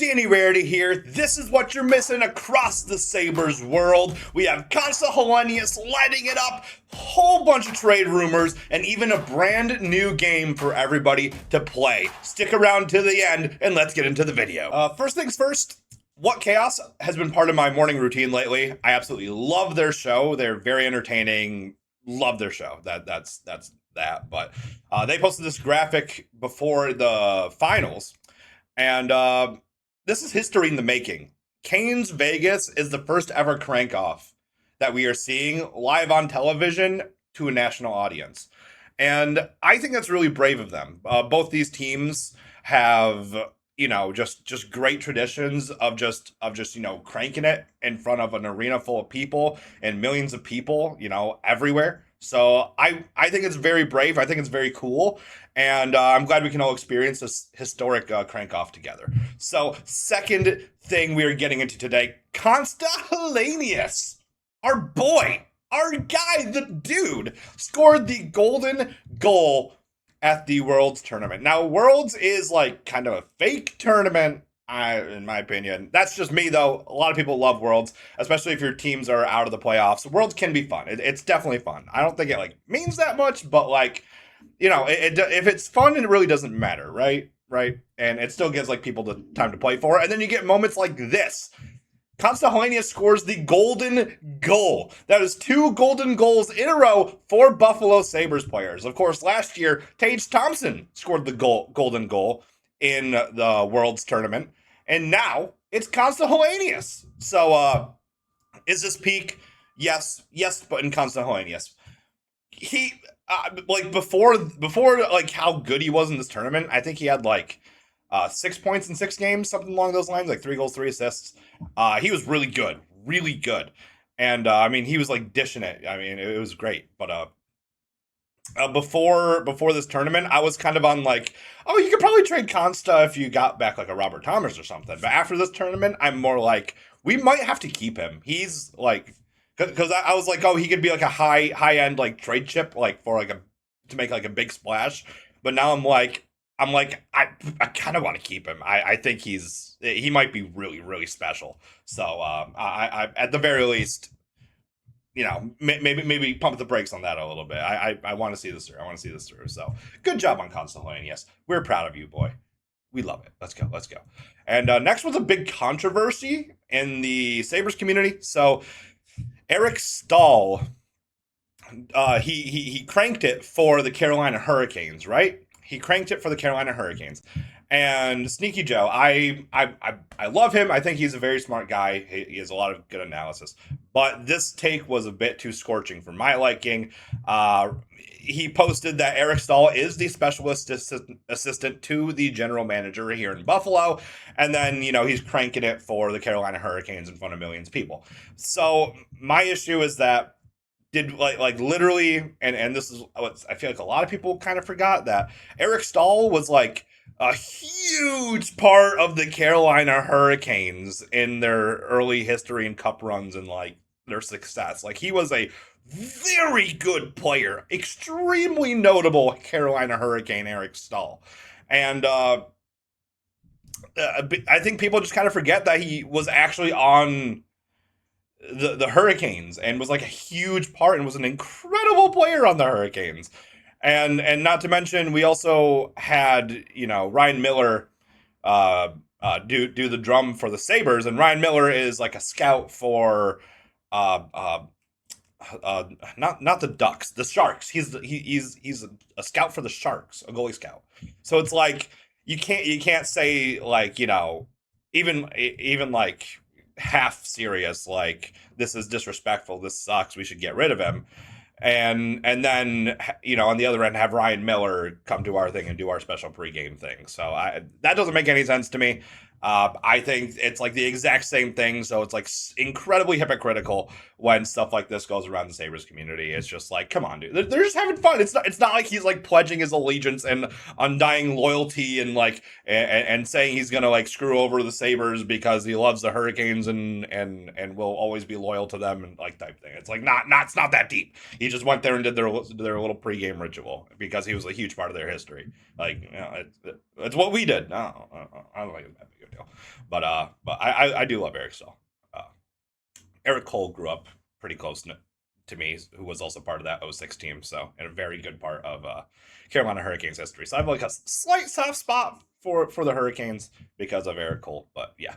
Danny Rarity here. This is what you're missing across the Sabres world. We have Consta Helenius lighting it up, whole bunch of trade rumors, and even a brand new game for everybody to play. Stick around to the end and let's get into the video. First things first, What Chaos has been part of my morning routine lately. I absolutely love their show. They're very entertaining. Love their show. That's that. But they posted this graphic before the finals, and this is history in the making. Canes Vegas is the first ever crank off that we are seeing live on television to a national audience. And I think that's really brave of them. Both these teams have, just great traditions of just cranking it in front of an arena full of people and millions of people, everywhere. So I think it's very brave. I think it's very cool. And I'm glad we can all experience this historic crank off together. So second thing we are getting into today, Consta Helenius, our boy, our guy, the dude, scored the golden goal at the Worlds tournament. Now, Worlds is like kind of a fake tournament, in my opinion. That's just me, though. A lot of people love Worlds, especially if your teams are out of the playoffs. Worlds can be fun. It's definitely fun. I don't think it means that much, but if it's fun, it really doesn't matter, right? Right, and it still gives people the time to play for it. And then you get moments like this. Consta Helenius scores the golden goal. That is 2 golden goals in a row for Buffalo Sabres players. Of course, last year, Tage Thompson scored the golden goal in the Worlds tournament. And now, it's Consta Helenius. So, is this peak? Yes, but in Consta Helenius. He, before how good he was in this tournament, I think he had 6 points in 6 games, something along those lines, 3 goals, 3 assists. He was really good. And, he was dishing it. It was great. But before this tournament, I was kind of on you could probably trade Consta if you got back a Robert Thomas or something. But after this tournament, I'm more we might have to keep him. He's because I was he could be a high end trade chip for to make a big splash. But now I kind of want to keep him. I think he might be really, really special. So I at the very least, maybe pump the brakes on that a little bit. I want to see this through. So good job on Consta Helenius. We're proud of you, boy. We love it. Let's go. And next was a big controversy in the Sabres community. So Eric Staal, he cranked it for the Carolina Hurricanes, right? He cranked it for the Carolina Hurricanes. And Sneaky Joe, I love him. I think he's a very smart guy. He has a lot of good analysis. But this take was a bit too scorching for my liking. He posted that Eric Staal is the specialist assistant to the general manager here in Buffalo. And then, he's cranking it for the Carolina Hurricanes in front of millions of people. So my issue is that did literally, and this is what I feel a lot of people kind of forgot, that Eric Staal was a huge part of the Carolina Hurricanes in their early history and cup runs and their success. He was a very good player, extremely notable Carolina Hurricane, Eric Staal. And I think people just kind of forget that he was actually on the Hurricanes and was a huge part and was an incredible player on the Hurricanes. And not to mention, we also had, Ryan Miller do the drum for the Sabres. And Ryan Miller is a scout for not the Ducks, the Sharks. He's a scout for the Sharks, a goalie scout. So it's you can't say even half serious this is disrespectful, this sucks, we should get rid of him. And then, on the other end, have Ryan Miller come to our thing and do our special pregame thing. So that doesn't make any sense to me. I think it's the exact same thing. So it's incredibly hypocritical when stuff like this goes around the Sabres community. It's just come on, dude. They're just having fun. It's not like he's pledging his allegiance and undying loyalty and and saying he's gonna screw over the Sabres because he loves the Hurricanes and will always be loyal to them and type thing. It's it's not that deep. He just went there and did their little pregame ritual because he was a huge part of their history. It's what we did. No, I don't think it's that big of a deal. ago. But I do love Eric Staal. Uh, Eric Cole grew up pretty close to me, who was also part of that '06 team, so and a very good part of Carolina Hurricanes history. So I have like a slight soft spot for the Hurricanes because of Eric Cole. But yeah,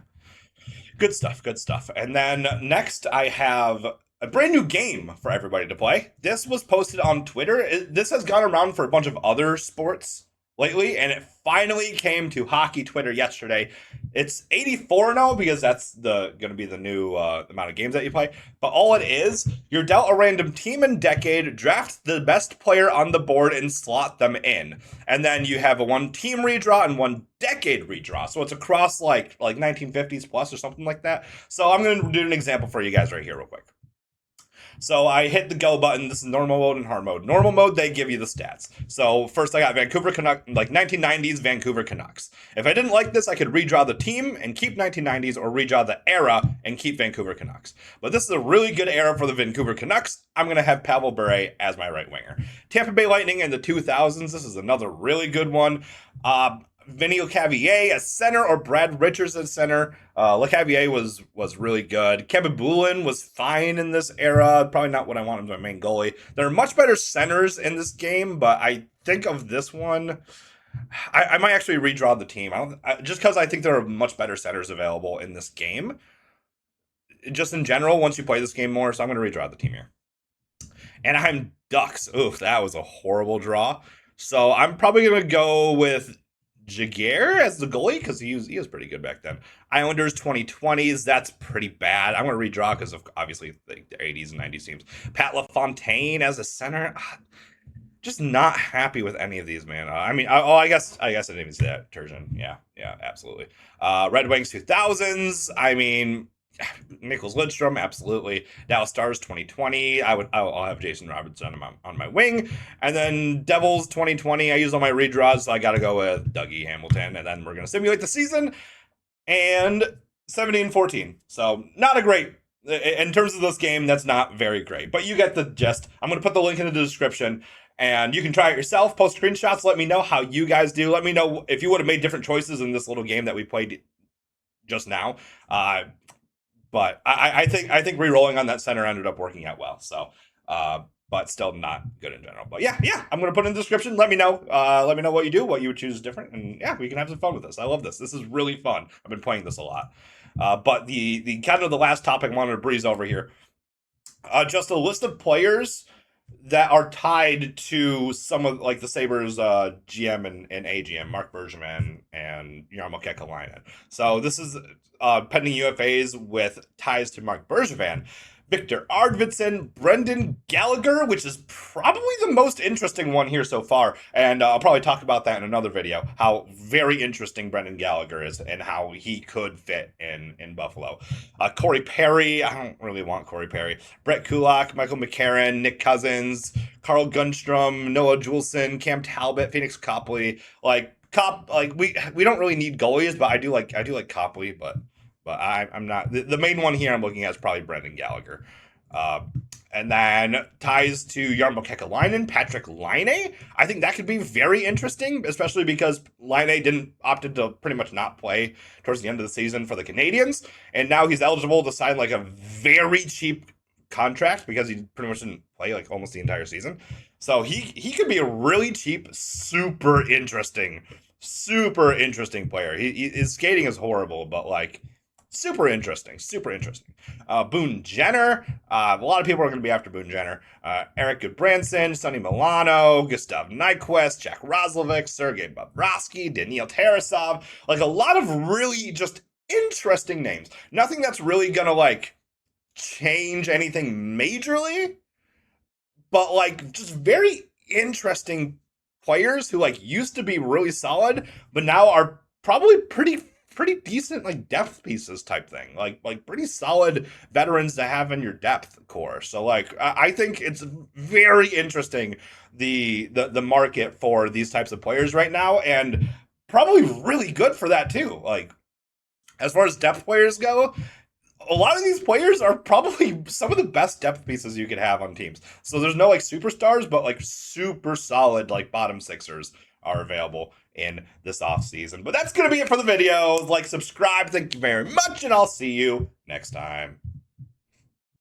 good stuff, good stuff. And then next I have a brand new game for everybody to play. This was posted on Twitter. This has gone around for a bunch of other sports lately, and it finally came to hockey Twitter yesterday. It's 84 now because that's going to be the new amount of games that you play. But all it is, you're dealt a random team and decade, draft the best player on the board, and slot them in. And then you have a one team redraw and one decade redraw. So it's across like 1950s plus or something like that. So I'm going to do an example for you guys right here real quick. So I hit the go button. This is normal mode and hard mode. Normal mode, they give you the stats. So first I got Vancouver Canucks, like 1990s Vancouver Canucks. If I didn't like this, I could redraw the team and keep 1990s, or redraw the era and keep Vancouver Canucks. But this is a really good era for the Vancouver Canucks. I'm going to have Pavel Bure as my right winger. Tampa Bay Lightning in the 2000s. This is another really good one. Vinny LeCavier as center, or Brad Richards as center. LeCavier was really good. Kevin Bulin was fine in this era. Probably not what I want as my main goalie. There are much better centers in this game, but I think of this one, I might actually redraw the team. Just because I think there are much better centers available in this game. Just in general, once you play this game more, so I'm going to redraw the team here. Anaheim Ducks. Oof, that was a horrible draw. So I'm probably going to go with Jaguar as the goalie because he was pretty good back then. Islanders 2020s, that's pretty bad. I'm going to redraw because of obviously the 80s and 90s teams. Pat LaFontaine as a center. Just not happy with any of these, man. I guess I didn't even see that. Turgeon. Yeah, absolutely. Red Wings 2000s. I mean, Nicholas Lidstrom, absolutely. Dallas Stars 2020. I'll have Jason Robertson on my wing. And then Devils 2020. I used all my redraws, so I got to go with Dougie Hamilton. And then we're going to simulate the season. And 17-14. So not a great, in terms of this game, that's not very great. But you get the gist. I'm going to put the link in the description. And you can try it yourself. Post screenshots. Let me know how you guys do. Let me know if you would have made different choices in this little game that we played just now. But I think re-rolling on that center ended up working out well. So, but still not good in general. But yeah, I'm gonna put in the description. Let me know. Let me know what you do, what you would choose different, and yeah, we can have some fun with this. I love this. This is really fun. I've been playing this a lot. But the kind of the last topic I wanted to breeze over here. Just a list of players that are tied to some of like the Sabres GM and AGM, Mark Bergevin and Jarmo Kekalainen. So this is pending UFAs with ties to Mark Bergevin. Victor Arvidsson, Brendan Gallagher, which is probably the most interesting one here so far. And I'll probably talk about that in another video, how very interesting Brendan Gallagher is and how he could fit in Buffalo. Corey Perry, I don't really want Corey Perry. Brett Kulak, Michael McCarron, Nick Cousins, Carl Gunstrom, Noah Juleson, Cam Talbot, Phoenix Copley. We don't really need goalies, but I do like Copley, but I'm not. The main one here I'm looking at is probably Brendan Gallagher. And then ties to Jarmo Kekalainen, Patrick Laine. I think that could be very interesting, especially because Laine opted to pretty much not play towards the end of the season for the Canadiens. And now he's eligible to sign like a very cheap contract because he pretty much didn't play like almost the entire season. So he could be a really cheap, super interesting player. His skating is horrible, but like super interesting. Boone Jenner. A lot of people are going to be after Boone Jenner. Eric Goodbranson, Sonny Milano, Gustav Nyquist, Jack Roslovic, Sergei Bobrovsky, Daniil Tarasov. Like a lot of really just interesting names. Nothing that's really going to like change anything majorly, but like just very interesting players who like used to be really solid, but now are probably pretty decent like depth pieces type thing, like pretty solid veterans to have in your depth core. So like I think it's very interesting the market for these types of players right now, and probably really good for that too. Like as far as depth players go, a lot of these players are probably some of the best depth pieces you could have on teams. So there's no like superstars, but like super solid like bottom sixers are available in this offseason. But that's going to be it for the video. Like, subscribe. Thank you very much, and I'll see you next time.